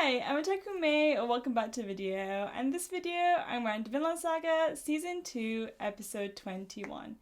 Hi, I'm Otaku welcome back to the video, and this video I'm wearing Vinland Saga Season 2 Episode 21.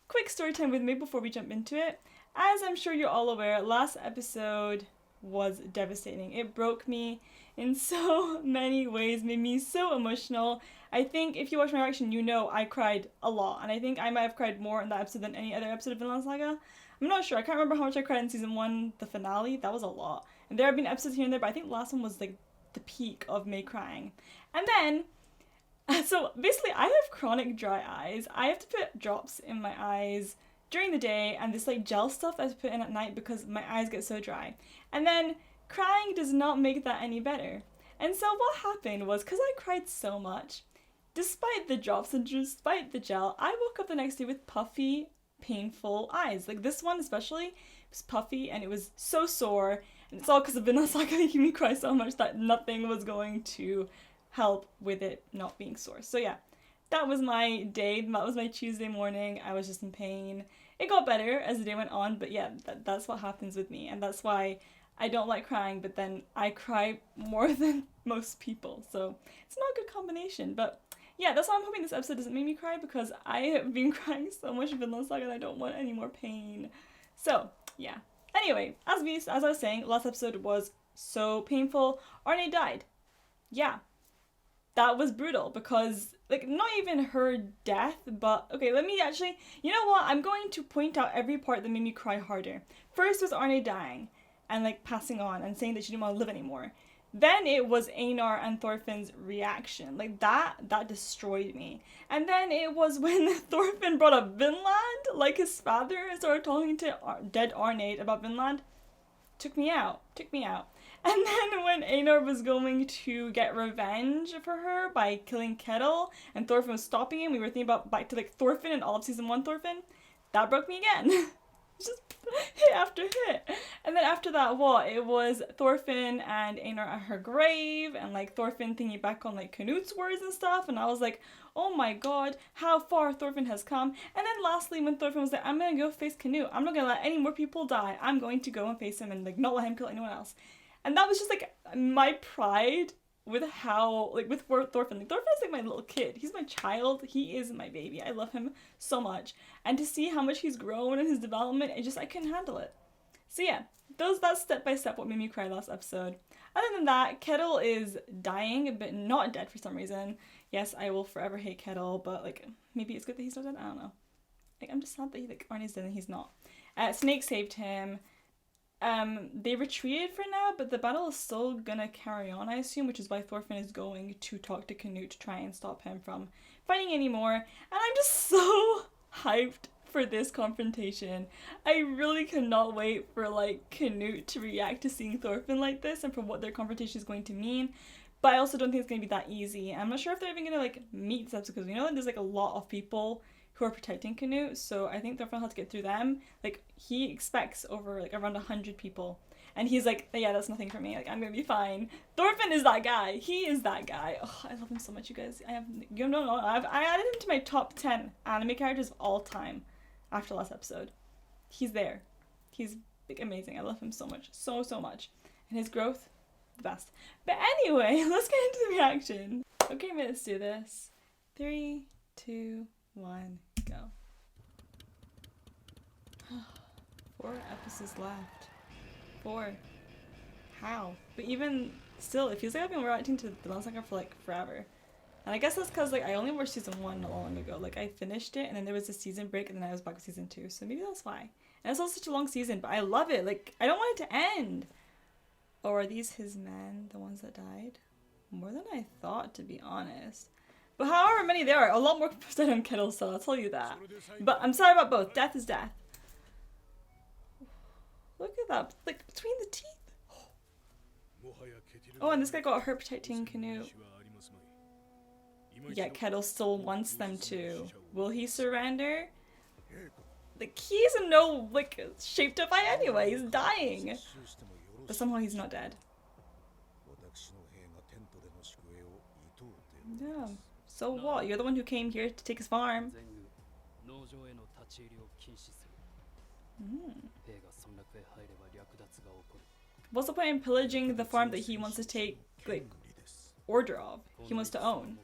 Quick story time with me before we jump into it. As I'm sure you're all aware, last episode was devastating. It broke me in so many ways, made me so emotional. I think if you watch my reaction, you know I cried a lot, and I think I might have cried more in that episode than any other episode of Vinland Saga. I'm not sure, I can't remember how much I cried in Season 1, the finale, that was a lot. And there have been episodes here and there, but I think the last one was like the peak of me crying. And then, so basically I have chronic dry eyes. I have to put drops in my eyes during the day and this like gel stuff I have to put in at night because my eyes get so dry. And then crying does not make that any better. And so what happened was, because I cried so much, despite the drops and despite the gel, I woke up the next day with puffy, painful eyes. Like this one especially, it was puffy and it was so sore. And it's all because of Vinland Saga making me cry so much that nothing was going to help with it not being sore. So yeah, that was my day. That was my Tuesday morning. I was just in pain. It got better as the day went on, but yeah, that's what happens with me. And that's why I don't like crying, but then I cry more than most people. So it's not a good combination. But yeah, that's why I'm hoping this episode doesn't make me cry, because I have been crying so much in Vinland Saga and I don't want any more pain. So yeah. Anyway, as I was saying, last episode was so painful. Arne died. Yeah. That was brutal because, like, not even her death, but, okay, let me actually, you know what? I'm going to point out every part that made me cry harder. First was Arne dying and, like, passing on and saying that she didn't want to live anymore. Then it was Einar and Thorfinn's reaction. Like, that destroyed me. And then it was when Thorfinn brought up Vinland, like his father, and started talking to dead Arne about Vinland. Took me out. And then when Einar was going to get revenge for her by killing Kettle, and Thorfinn was stopping him, we were thinking about back to, like, Thorfinn and all of Season 1 Thorfinn. That broke me again. Just hit after hit. And then after that, what? It was Thorfinn and Einar at her grave, and like Thorfinn thinking back on like Canute's words and stuff, and I was like, oh my god, how far Thorfinn has come. And then lastly, when Thorfinn was like, I'm gonna go face Canute, I'm not gonna let any more people die, I'm going to go and face him and like not let him kill anyone else. And that was just like my pride with how, like, with Thorfinn. Like, Thorfinn is like my little kid. He's my child. He is my baby. I love him so much. And to see how much he's grown in his development, I couldn't handle it. So yeah, that's step by step what made me cry last episode. Other than that, Kettle is dying, but not dead for some reason. Yes, I will forever hate Kettle, but like, maybe it's good that he's not dead. I don't know. Like, I'm just sad that Arne's dead and he's not. Snake saved him. They retreated for now, but the battle is still gonna carry on, I assume, which is why Thorfinn is going to talk to Canute to try and stop him from fighting anymore. And I'm just so hyped for this confrontation. I really cannot wait for, like, Canute to react to seeing Thorfinn like this and for what their confrontation is going to mean. But I also don't think it's gonna be that easy. I'm not sure if they're even gonna, like, meet this episode, because we know that there's, like, a lot of people who are protecting Canute, so I think Thorfinn will have to get through them. Like, he expects over, like, around 100 people. And he's like, yeah, that's nothing for me. Like, I'm gonna be fine. Thorfinn is that guy. He is that guy. Oh, I love him so much, you guys. I added him to my top 10 anime characters of all time after last episode. He's there. He's, like, amazing. I love him so much. So much. And his growth, the best. But anyway, let's get into the reaction. Okay, let's do this. 3, 2, 1, go. 4 episodes left. 4. How? But even still, it feels like I've been reacting to Vinland Saga for like forever. And I guess that's because like I only watched Season 1 not long ago. Like, I finished it and then there was a season break and then I was back with Season 2. So maybe that's why. And it's also such a long season, but I love it. Like, I don't want it to end. Or are these his men, the ones that died? More than I thought, to be honest. But however many there are, a lot more people died on Kettle, so I'll tell you that. But I'm sorry about both. Death is death. Look at that. Like, between the teeth. Oh, and this guy got hurt protecting Canute. Yet Kettle still wants them to. Will he surrender? Like, he isn't no, like, shape to fight anyway. He's dying. But somehow he's not dead. Yeah. So what? You're the one who came here to take his farm. What's the point in pillaging the farm that he wants to take like order of. He wants to own.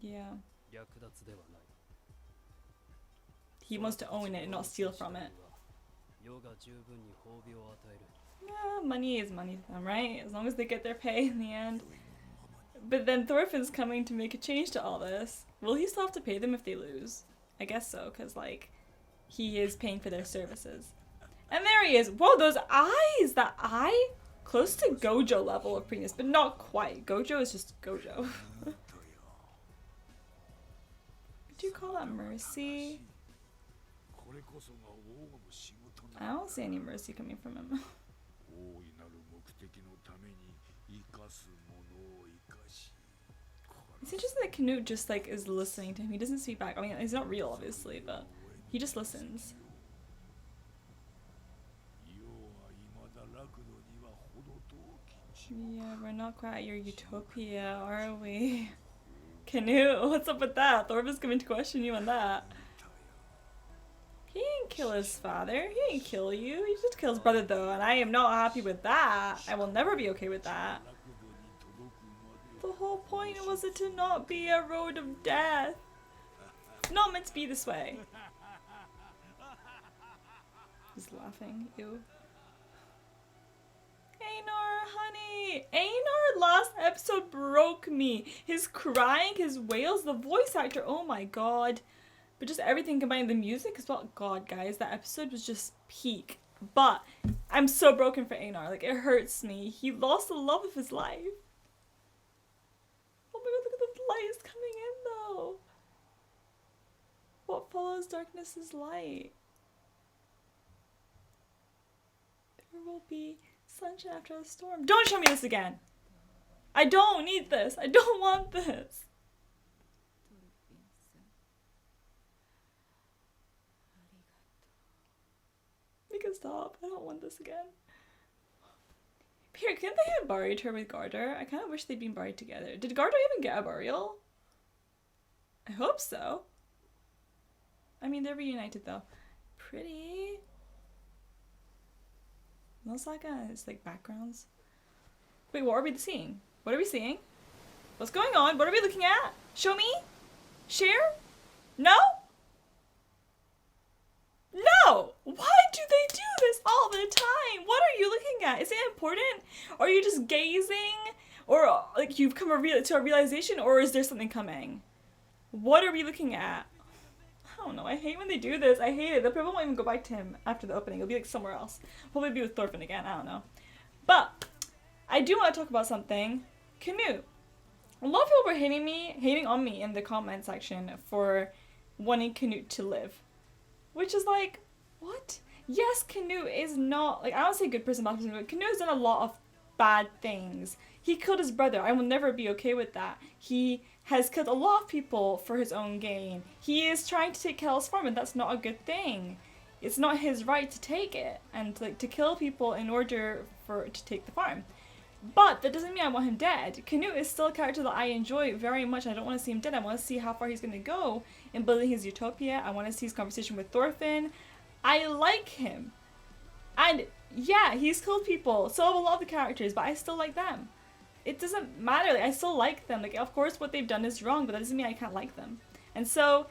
Yeah. He wants to own it and not steal from it. Yeah, money is money to them, right? As long as they get their pay in the end. But then Thorfinn's coming to make a change to all this. Will he still have to pay them if they lose? I guess so, because, like, he is paying for their services. And there he is. Whoa, those eyes! That eye? Close to Gojo level of prettiness, but not quite. Gojo is just Gojo. Do you call that mercy? I don't see any mercy coming from him. It's interesting that Canute just like is listening to him. He doesn't speak back. I mean, he's not real, obviously, but he just listens. Yeah, we're not quite at your utopia, are we? Canute, what's up with that? Thorfinn's coming to question you on that. He didn't kill his father. He didn't kill you. He just killed his brother, though, and I am not happy with that. I will never be okay with that. The whole point was it to not be a road of death. Not meant to be this way. He's laughing. Ew. Einar, honey! Einar last episode broke me. His crying, his wails, the voice actor, oh my god. But just everything combined, the music as well. God, guys, that episode was just peak. But I'm so broken for Einar. Like, it hurts me. He lost the love of his life. Oh my god, look at the light is coming in, though. What follows darkness is light. There will be sunshine after a storm. Don't show me this again. I don't need this. I don't want this. We can stop. I don't want this again. Here, can't they have buried her with Gardar? I kind of wish they'd been buried together. Did Gardar even get a burial? I hope so. I mean, they're reunited though. Pretty. Vinland Saga is like backgrounds. Wait, what are we seeing? What are we seeing? What's going on? What are we looking at? Show me? Share? No? No! Why do they do this all the time? What are you looking at? Is it important? Or are you just gazing? Or like you've come to a realization, or is there something coming? What are we looking at? I don't know. I hate when they do this. I hate it. The people won't even go back to him after the opening. It'll be like somewhere else. Probably be with Thorfinn again. I don't know. But I do want to talk about something. Canute. A lot of people were hating on me in the comment section for wanting Canute to live. Which is like, what? Yes, Canute is not, like, I don't say good person, bad person, but Canute has done a lot of bad things. He killed his brother. I will never be okay with that. He has killed a lot of people for his own gain. He is trying to take Kel's farm, and that's not a good thing. It's not his right to take it and like to kill people in order to take the farm. But that doesn't mean I want him dead. Canute is still a character that I enjoy very much. I don't want to see him dead. I want to see how far he's going to go in building his utopia. I want to see his conversation with Thorfinn. I like him. And yeah, he's killed people. So have a lot of the characters, but I still like them. It doesn't matter. Like, I still like them. Like, of course what they've done is wrong, but that doesn't mean I can't like them. And so,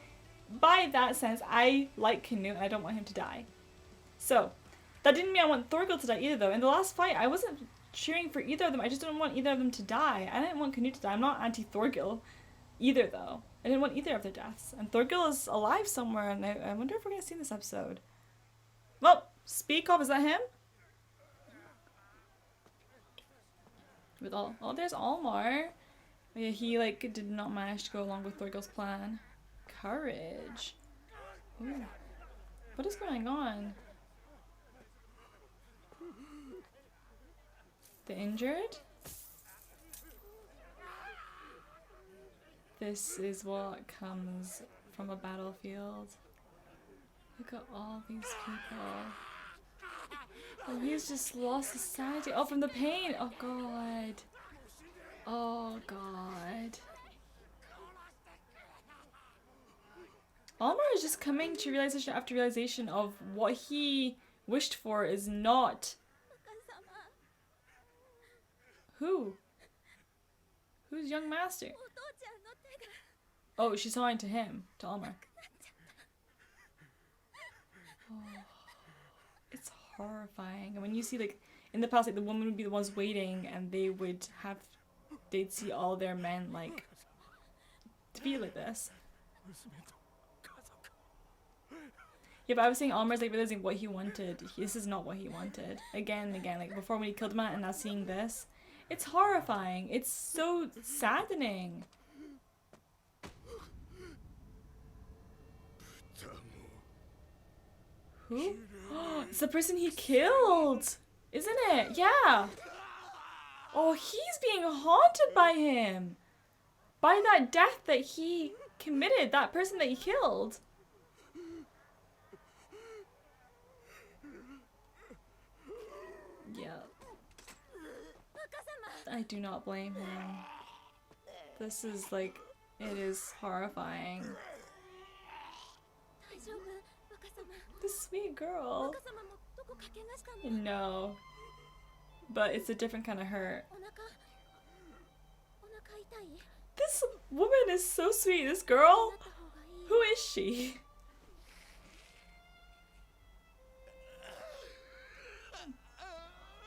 by that sense, I like Canute and I don't want him to die. So, that didn't mean I want Thorgil to die either, though. In the last fight, I wasn't cheering for either of them. I just didn't want either of them to die. I didn't want Canute to die. I'm not anti-Thorgil either, though. I didn't want either of their deaths. And Thorgil is alive somewhere, and I wonder if we're going to see in this episode. Well, speak up. Is that him? With all, oh, there's Almar. Yeah, he like did not manage to go along with Thorgil's plan. Courage. Ooh. What is going on? The injured? This is what comes from a battlefield. Look at all these people. Oh, he's just lost his sanity. Oh, from the pain. Oh, God. Oh, God. Almar is just coming to realization after realization of what he wished for is not Who? Who's young master? Oh, she's talking to him, to Almar. Oh, it's horrifying. And when you see, like, in the past, like, the woman would be the ones waiting, and they'd see all their men, like, to be like this. Yeah, but I was saying Almar's, like, realizing what he wanted. This is not what he wanted. Again and again, like, before when he killed Matt and now seeing this. It's horrifying. It's so saddening. Who? It's the person he killed! Isn't it? Yeah! Oh, he's being haunted by him! By that death that he committed, that person that he killed. Yeah. I do not blame him. This is like, it is horrifying. This sweet girl. No. But it's a different kind of hurt. This woman is so sweet. This girl? Who is she?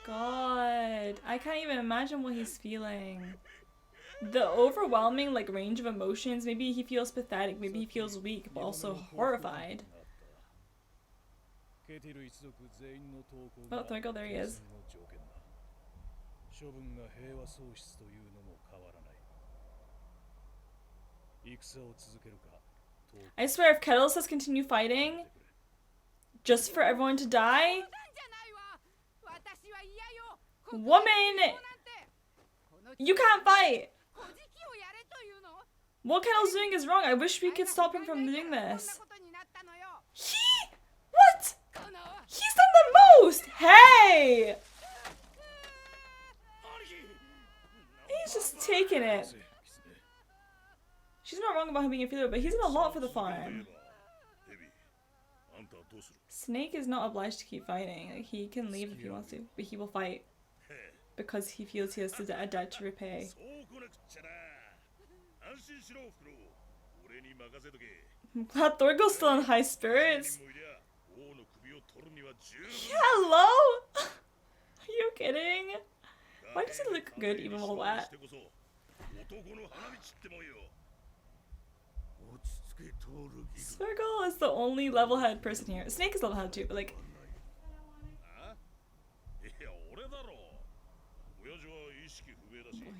God. I can't even imagine what he's feeling. The overwhelming like range of emotions. Maybe he feels pathetic. Maybe he feels weak, but also horrified. Oh, Thorfinn, there he is. I swear if Kettle says continue fighting, just for everyone to die? Woman! You can't fight! What Kettle's doing is wrong. I wish we could stop him from doing this. What? He's done the most! Hey! He's just taking it. She's not wrong about him being a failure, but he's done a lot for the farm. Snake is not obliged to keep fighting. Like, he can leave if he wants to, but he will fight. Because he feels he has a debt to repay. I'm glad Thorgil's still in high spirits. Hello? Are you kidding? Why does he look good even while wet? Svirgle is the only level-headed person here. Snake is level-headed too, but like...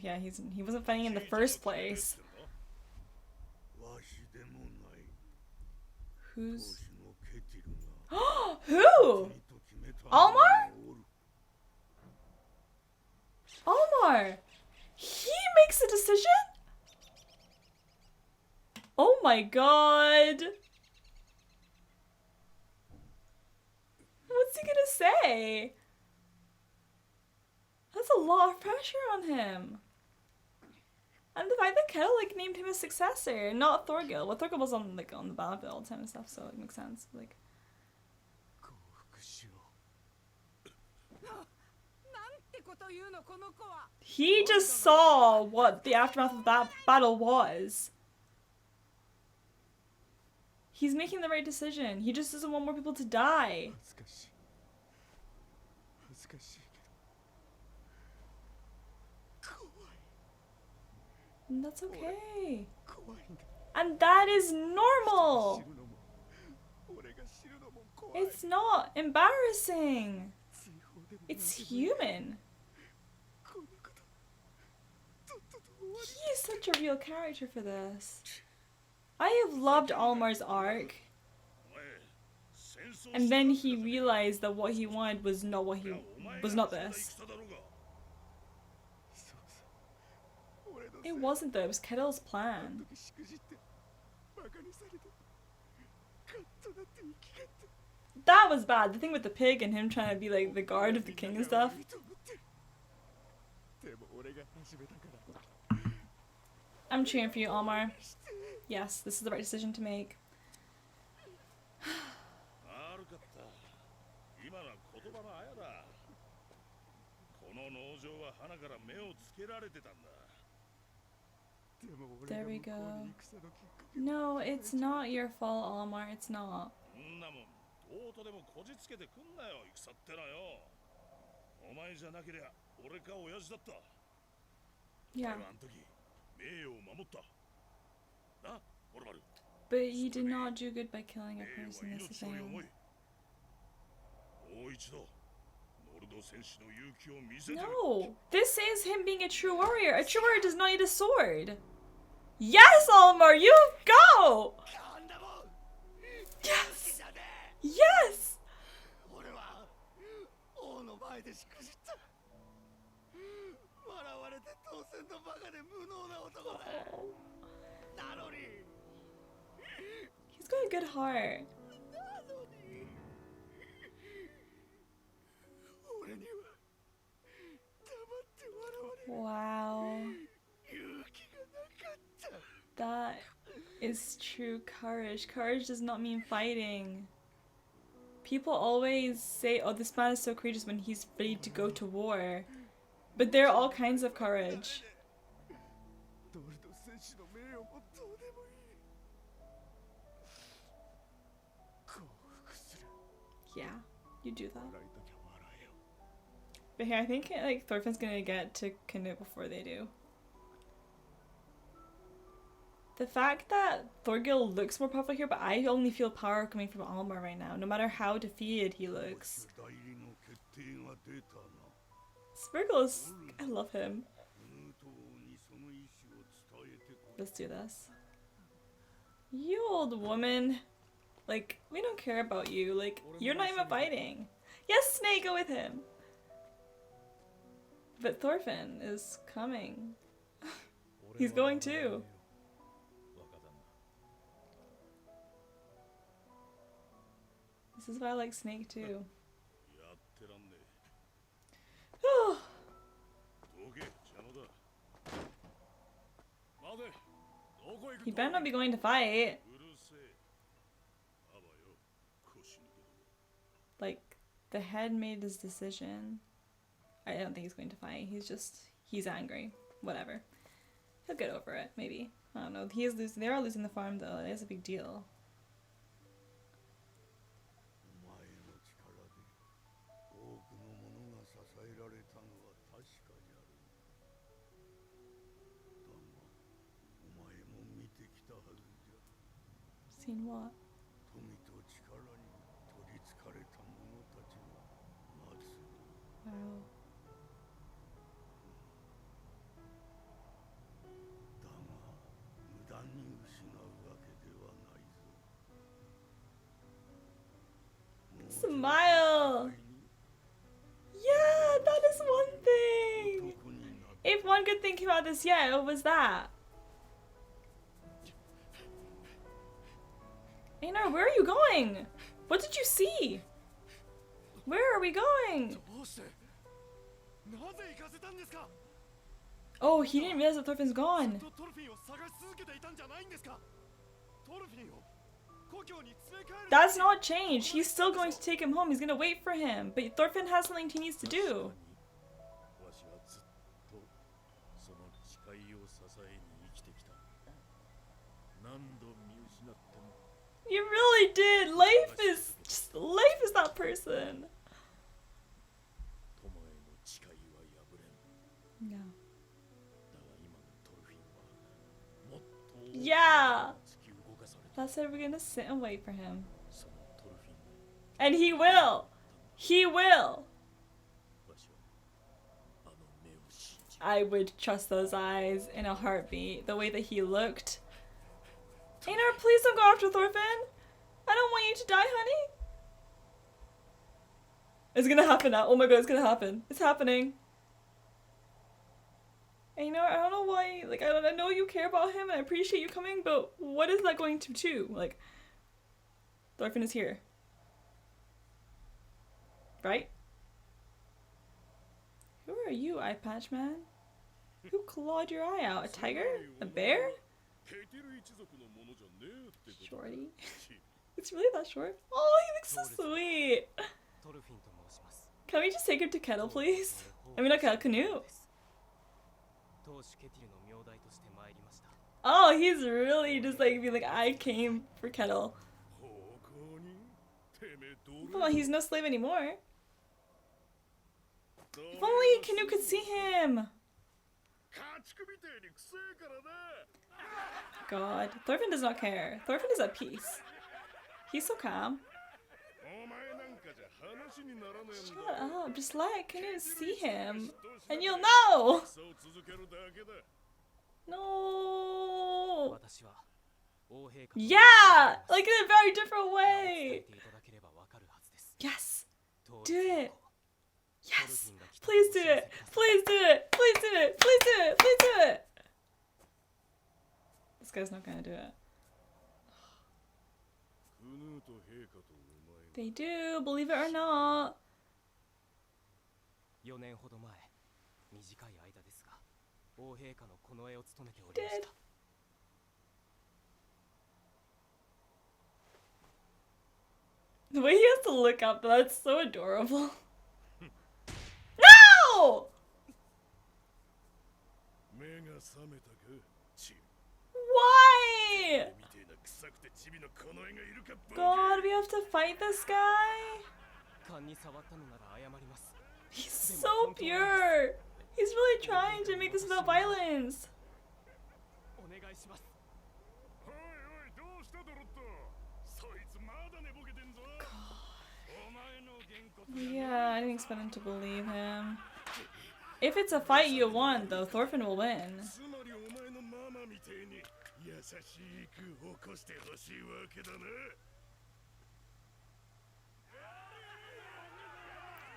Yeah, he wasn't fighting in the first place. Who's... Who? Almar? Almar! He makes a decision? Oh my god! What's he gonna say? That's a lot of pressure on him. And the fact that Kettle like named him a successor, not Thorgil. Well, Thorgil was on the battlefield all the time and stuff, so it makes sense. Like, he just saw what the aftermath of that battle was. He's making the right decision. He just doesn't want more people to die. And that's okay. And that is normal. It's not embarrassing. It's human. He is such a real character for this. I have loved Almar's arc. And then he realized that what he wanted was not this. It wasn't though, it was Kettle's plan. That was bad. The thing with the pig and him trying to be like the guard of the king and stuff. I'm cheering for you, Almar. Yes, this is the right decision to make. There we go. No, it's not your fault, Almar. It's not. Yeah. But he did not do good by killing a person, that's the thing. No! This is him being a true warrior. A true warrior does not need a sword. Yes, Almar, you go! Yes! Yes! He's got a good heart. Wow. That is true courage. Courage does not mean fighting. People always say, oh, this man is so courageous when he's ready to go to war. But there are all kinds of courage. Yeah, you do that. But here, I think like Thorfinn's gonna get to Canute before they do. The fact that Thorgil looks more powerful here, but I only feel power coming from Almar right now, no matter how defeated he looks. Sprinkle is... I love him. Let's do this. You old woman. Like, we don't care about you. Like, you're not even fighting. Yes, Snake, go with him. But Thorfinn is coming. He's going too. This is why I like Snake too. He better not be going to fight. Like, the head made his decision. I don't think he's going to fight. He's angry. Whatever. He'll get over it, maybe. I don't know. He is losing. They are losing the farm though. It is a big deal. Seen what? Wow. Smile! Yeah, that is one thing! If one good thing came out of this, yeah, it was that. Einar, where are you going? What did you see? Where are we going? Oh, he didn't realize that Thorfinn's gone. That's not changed. He's still going to take him home. He's going to wait for him. But Thorfinn has something he needs to do. You really did. Life is that person. No. Yeah. That's why we're gonna sit and wait for him. And he will. He will. I would trust those eyes in a heartbeat. The way that he looked. Einar, please don't go after Thorfinn. I don't want you to die, honey. It's gonna happen now. Oh my god, it's gonna happen. It's happening. Einar, I don't know why. Like, I know you care about him and I appreciate you coming, but what is that going to do? Like, Thorfinn is here. Right? Who are you, eye patch man? Who clawed your eye out? A tiger? A bear? Shorty. It's really that short? Oh, he looks so sweet. Can we just take him to Kettle, please? I mean, not Kettle, Canute. Oh, he's really just like being like, I came for Kettle. Well, he's no slave anymore. If only Canute could see him. God, Thorfinn does not care. Thorfinn is at peace. He's so calm. Shut up, just let Canute see him and you'll know! No! Yeah! Like in a very different way! Yes! Do it! Yes! Please do it! Please do it! Please do it! Please do it! Please do it! This guy's not gonna do it. They do, believe it or not. He did. The way he has to look up, that's so adorable. No! Why? God, we have to fight this guy? He's so pure. He's really trying to make this without violence. Yeah, I didn't expect him to believe him. If it's a fight you won, though, Thorfinn will win.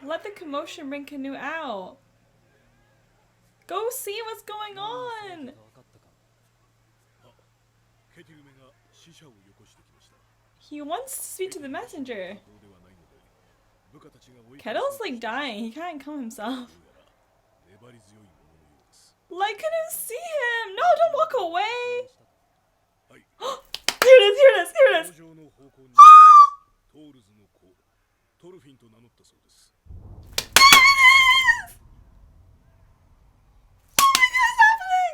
Let the commotion bring Canute out. Go see what's going on. He wants to speak to the messenger. Kettle's like dying. He can't calm himself. Let Canute see him. No, don't walk away. Here it is, here it is, here it is. What's happening?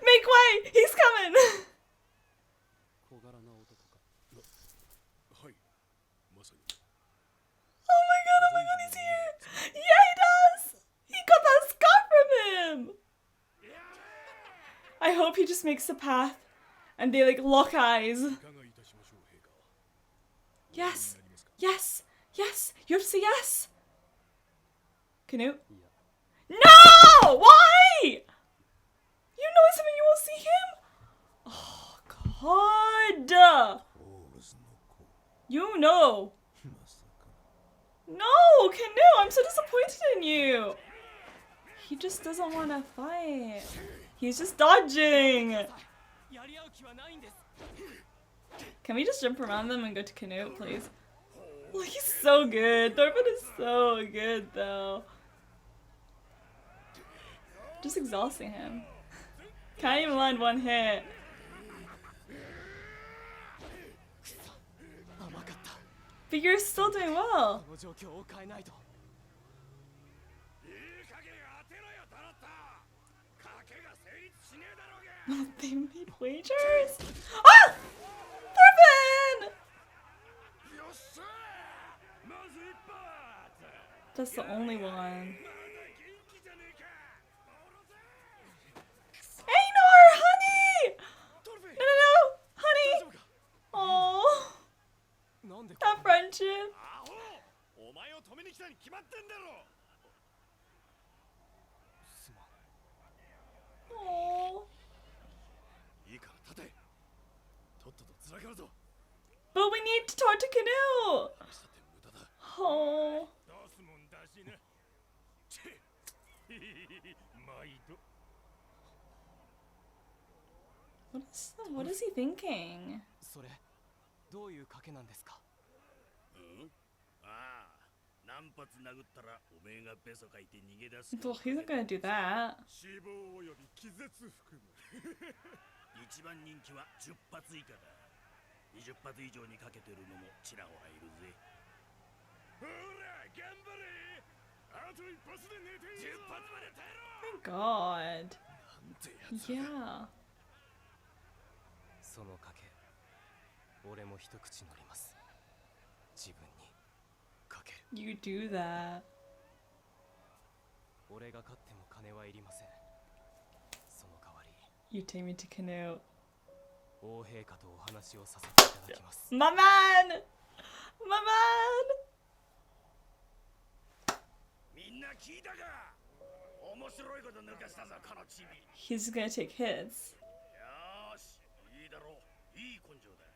Make way, he's coming. Oh my god, he's here. Yeah, he does. He got that scar from him. I hope he just makes the path and they like lock eyes. Yes, yes, yes, you have to say yes. Canute? No! Why? You know it's something you won't see him? Oh God. You know. No, Canute, I'm so disappointed in you. He just doesn't want to fight. He's just dodging. Can we just jump around them and go to Canute, please? Oh, he's so good. Thorfinn is so good, though. Just exhausting him. Can't even land one hit. But you're still doing well. They made wagers? Ah! Thorfinn! That's the only one. Einar, honey! No, no, no! Honey! Oh, that friendship. Oh. But we need to talk to Canute. Oh. What is he thinking? Oh, he's not gonna do that. My god. Yeah. その賭け、俺も一口乗ります。自分にかける。You do that. 俺が勝っても金はいりません。その代わり、You take me to Canute. 王陛下とお話をさせていただきます。My man! My man! みんな聞いたか？面白いこと抜かしたぞこのチビ。 He's gonna take hits. よーし、いいだろう。いい根性だ。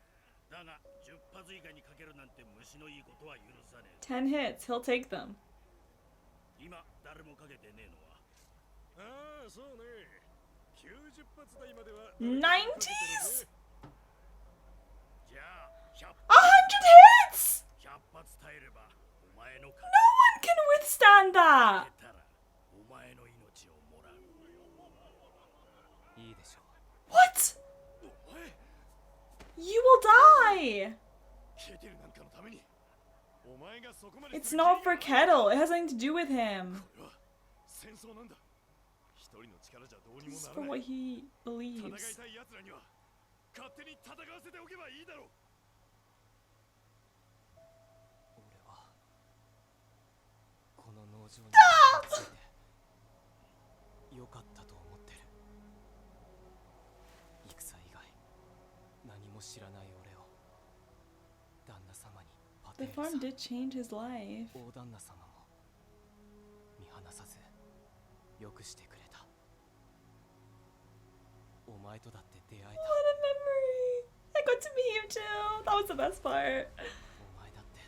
だが10発以下にかけるなんて虫のいいことは許さねえ。 10 hits, he'll take them. 今誰もかけてねえのは。ああ、そうね。90発台までは 90s? じゃあ100 100 hits! 発耐えればお前の No one can withstand that! けたらお前の命をもらう。いいでしょう。 What? お前 You will die! ケテルなんかのために。お前がそこまで It's not for Kettle, it has nothing to do with him. これは戦争なんだ。一人の力じゃどうに This も is な for らな what い。 he 戦 believes. いたい奴らには勝手に戦わせておけばいいだろう。俺はこの農場について良かったと思ってる。戦以外何も知らない俺を旦那様にパテ The ールさ farm ん、 did change his life. 大旦那様も見放さずよくしてくれた。お前とだって出会え What a memory! I got to meet you too! That was the best part. た。お前だって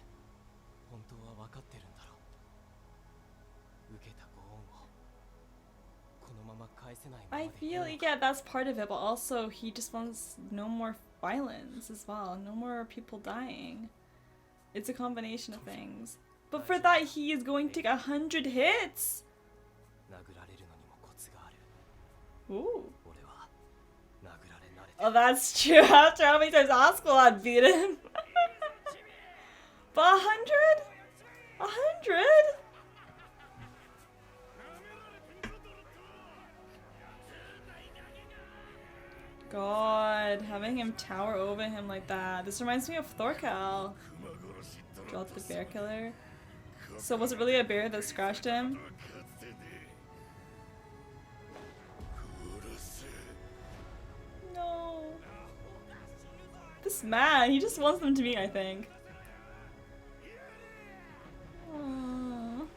本当は分かってるんだろう。受けたご恩をこのまま返せないまま I でいいの feel, か。 yeah, that's part of it, but also he just wants no more violence as well. No more people dying. It's a combination of things. But for that, he is going to take 100 hits! 殴られるのにもコツがある。 Ooh. 俺は殴られ慣れて Oh, that's true. After how many times Askeladd beat him. But 100? 100? God, having him tower over him like that. This reminds me of Thorkel. Dropped the bear killer. So was it really a bear that scratched him? No. This man, he just wants them to meet, I think. Aww.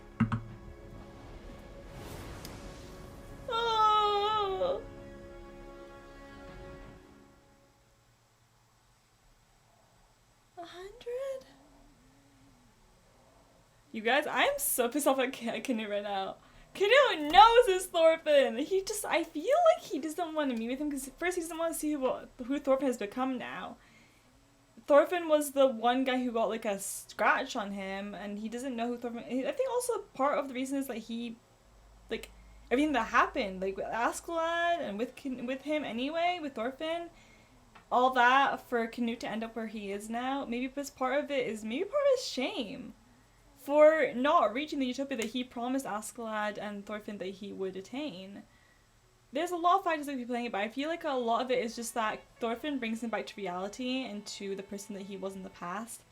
Oh. $100? You guys, I'm so pissed off at Canute right now. Canute knows his Thorfinn. He just, I feel like he doesn't want to meet with him because first he doesn't want to see who Thorfinn has become now. Thorfinn was the one guy who got like a scratch on him, and he doesn't know who Thorfinn. I think also part of the reason is that he, like, everything that happened, like with Askeladd and with him anyway, with Thorfinn, all that for Canute to end up where he is now. Maybe part of it is maybe part of his shame for not reaching the utopia that he promised Askeladd and Thorfinn that he would attain. There's a lot of factors that could be playing it, but I feel like a lot of it is just that Thorfinn brings him back to reality and to the person that he was in the past.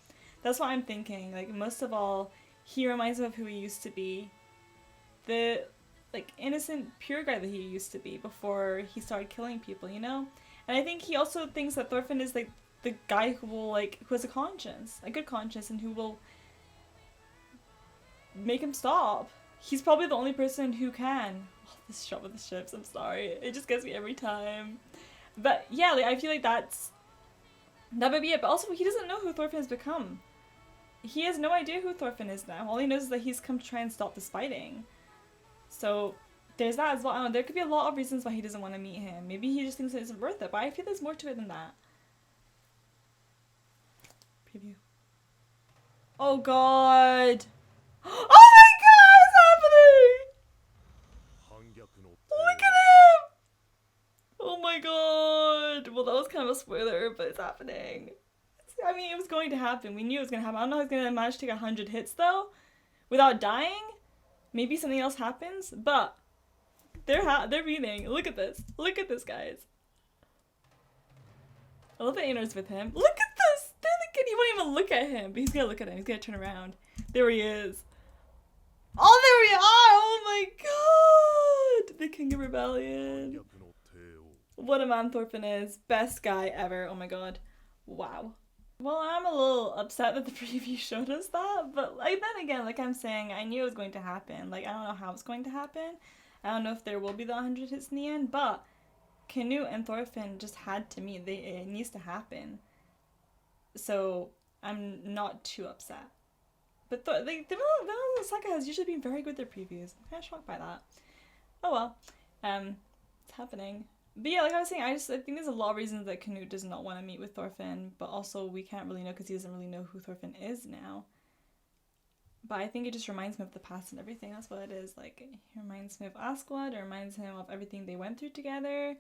That's what I'm thinking. Like, most of all, he reminds him of who he used to be. The, like, innocent, pure guy that he used to be before he started killing people, you know? And I think he also thinks that Thorfinn is, like, the guy who will, like, who has a conscience, a good conscience, and who will make him stop. He's probably the only person who can. Oh, this shot with the ships, I'm sorry. It just gets me every time. But yeah, like, I feel like that might be it. But also, he doesn't know who Thorfinn has become. He has no idea who Thorfinn is now. All he knows is that he's come to try and stop this fighting. So there's that as well. I don't know, there could be a lot of reasons why he doesn't want to meet him. Maybe he just thinks it isn't worth it. But I feel there's more to it than that. Preview. Oh god. Oh my god, what's happening? Look at him! Oh my god. Well, that was kind of a spoiler, but it's happening. I mean, it was going to happen. We knew it was going to happen. I don't know how he's going to manage to take 100 hits, though, without dying. maybe something else happens, but they're meeting. Look at this. Look at this, guys. I love that Einar's with him. Look at this! They're like, he won't even look at him, but he's gonna look at him. He's gonna turn around. There he is. Oh, there we are! Oh my god! The King of Rebellion. What a man Thorfinn is. Best guy ever. Oh my god. Wow. Well, I'm a little upset that the preview showed us that, but like then again, like I'm saying, I knew it was going to happen. Like, I don't know how it's going to happen. I don't know if there will be the 100 hits in the end, but Canute and Thorfinn just had to meet. It needs to happen. So I'm not too upset. But the Vinland Saga has usually been very good with their previews. I'm kind of shocked by that. Oh well. It's happening. But yeah, like I was saying, I think there's a lot of reasons that Canute does not want to meet with Thorfinn, but also we can't really know because he doesn't really know who Thorfinn is now. But I think it just reminds me of the past and everything. That's what it is. Like, it reminds me of Askeladd. It reminds him of everything they went through together.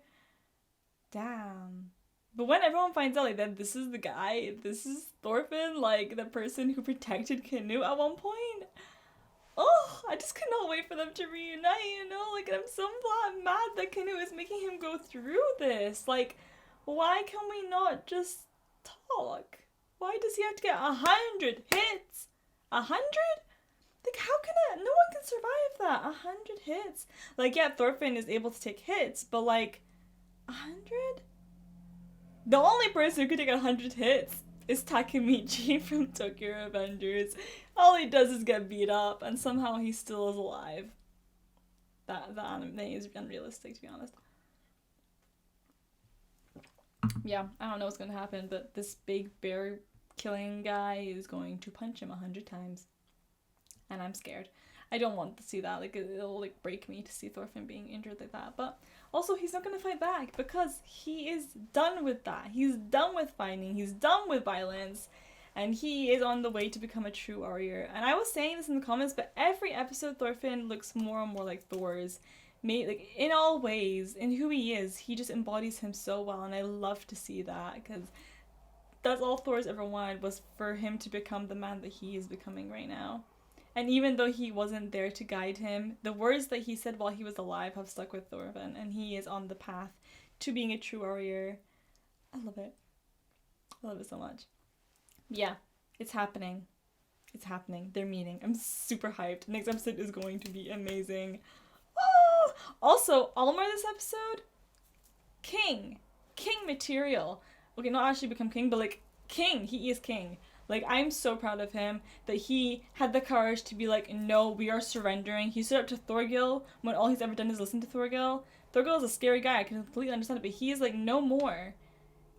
Damn. But when everyone finds out like that this is the guy, this is Thorfinn, like the person who protected Canute at one point. Oh, I just cannot wait for them to reunite, you know? Like, I'm so mad that Canute is making him go through this. Like, why can we not just talk? Why does he have to get 100 hits? 100? Like, how can it? No one can survive that. 100 hits. Like, yeah, Thorfinn is able to take hits, but like, 100? The only person who could take 100 hits is Takemichi from Tokyo Revengers. All he does is get beat up, and somehow he still is alive. That anime is unrealistic, to be honest. Yeah, I don't know what's going to happen, but this big bear killing guy is going to punch him 100 times. And I'm scared. I don't want to see that. Like, it'll like break me to see Thorfinn being injured like that. But also, he's not going to fight back because he is done with that. He's done with fighting. He's done with violence. And he is on the way to become a true warrior. And I was saying this in the comments, but every episode Thorfinn looks more and more like Thor's. Like, in all ways, in who he is, he just embodies him so well. And I love to see that because that's all Thor's ever wanted, was for him to become the man that he is becoming right now. And even though he wasn't there to guide him, the words that he said while he was alive have stuck with Thorfinn, and he is on the path to being a true warrior. I love it. I love it so much. Yeah, it's happening. It's happening. They're meeting. I'm super hyped. Next episode is going to be amazing. Oh! Also, Almar this episode, king. King material. Okay, not actually become king, but like king. He is king. Like, I'm so proud of him that he had the courage to be like, no, we are surrendering. He stood up to Thorgil when all he's ever done is listen to Thorgil. Thorgil is a scary guy, I can completely understand it, but he is like, no more.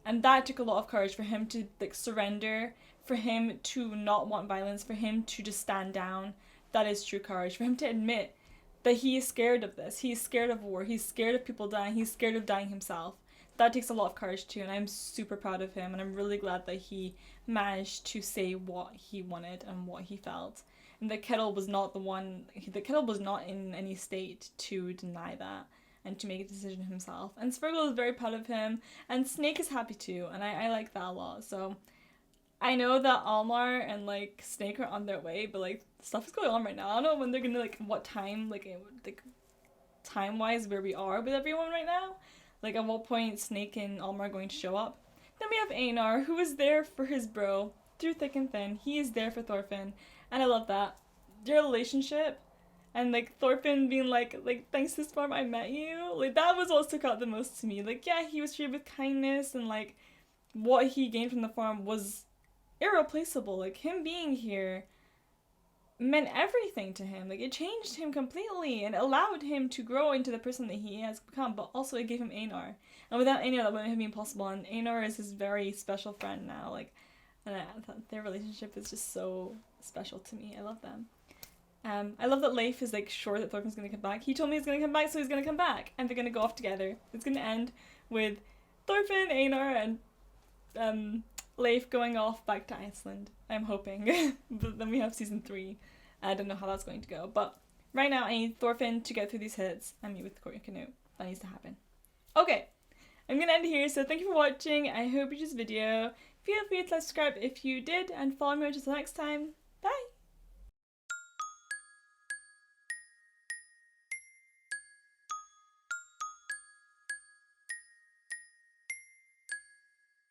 And that took a lot of courage for him to like surrender, for him to not want violence, for him to just stand down. That is true courage. For him to admit that he is scared of this. He's scared of war. He's scared of people dying. He's scared of dying himself. That takes a lot of courage too, and I'm super proud of him, and I'm really glad that he managed to say what he wanted and what he felt. And that Kettle was not in any state to deny that and to make a decision himself. And Svergil is very proud of him, and Snake is happy too, and I like that a lot. So I know that Almar and like Snake are on their way, but like stuff is going on right now. I don't know when they're gonna like what time, like time wise where we are with everyone right now. Like, at what point Snake and Almar are going to show up. Then we have Einar, who is there for his bro, through thick and thin. He is there for Thorfinn, and I love that. Their relationship, and, like, Thorfinn being like, thanks to Storm, I met you. Like, that was what stuck out the most to me. Like, yeah, he was treated with kindness, and, like, what he gained from the farm was irreplaceable. Like, him being here meant everything to him. Like, it changed him completely and allowed him to grow into the person that he has become, but also it gave him Einar. And without Einar, that wouldn't have been possible, and Einar is his very special friend now. Like, and I thought their relationship is just so special to me. I love them. I love that Leif is like sure that Thorfinn's gonna come back. He told me he's gonna come back, so he's gonna come back, and they're gonna go off together. It's gonna end with Thorfinn, Einar, and Leif going off back to Iceland. I'm hoping. But then we have season 3. I don't know how that's going to go, but right now I need Thorfinn to get through these hits and meet with Canute. That needs to happen. Okay, I'm gonna end here, so thank you for watching. I hope you enjoyed this video. Feel free to subscribe if you did, and follow me until next time. Bye!